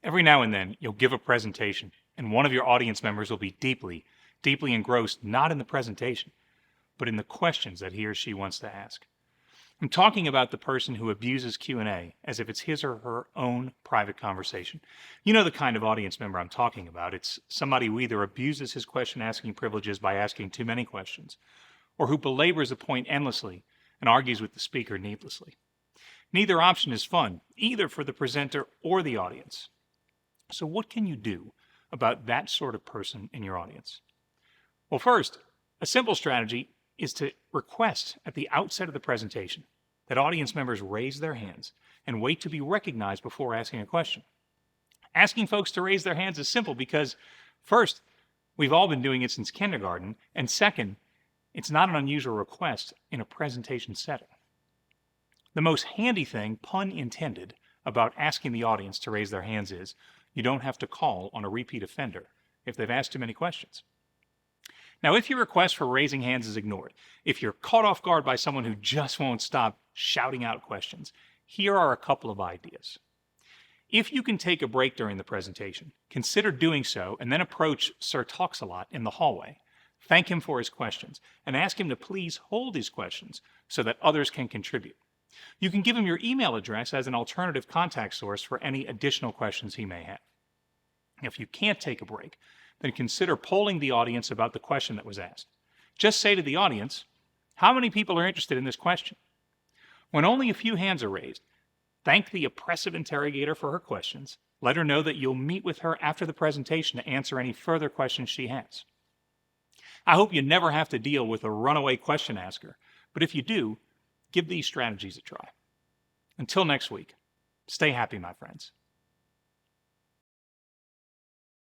Every now and then, you'll give a presentation, and one of your audience members will be deeply, deeply engrossed not in the presentation, but in the questions that he or she wants to ask. I'm talking about the person who abuses Q&A as if it's his or her own private conversation. You know the kind of audience member I'm talking about. It's somebody who either abuses his question asking privileges by asking too many questions, or who belabors a point endlessly and argues with the speaker needlessly. Neither option is fun, either for the presenter or the audience. So what can you do about that sort of person in your audience? Well, first, a simple strategy is to request at the outset of the presentation that audience members raise their hands and wait to be recognized before asking a question. Asking folks to raise their hands is simple because, first, we've all been doing it since kindergarten, and second, it's not an unusual request in a presentation setting. The most handy thing, pun intended, about asking the audience to raise their hands is you don't have to call on a repeat offender if they've asked too many questions. Now, if your request for raising hands is ignored, if you're caught off guard by someone who just won't stop shouting out questions, here are a couple of ideas. If you can take a break during the presentation, consider doing so and then approach Sir Talks-A-Lot in the hallway. Thank him for his questions and ask him to please hold his questions so that others can contribute. You can give him your email address as an alternative contact source for any additional questions he may have. If you can't take a break, then consider polling the audience about the question that was asked. Just say to the audience, how many people are interested in this question? When only a few hands are raised, thank the oppressive interrogator for her questions. Let her know that you'll meet with her after the presentation to answer any further questions she has. I hope you never have to deal with a runaway question asker, but if you do, give these strategies a try. Until next week, stay happy, my friends.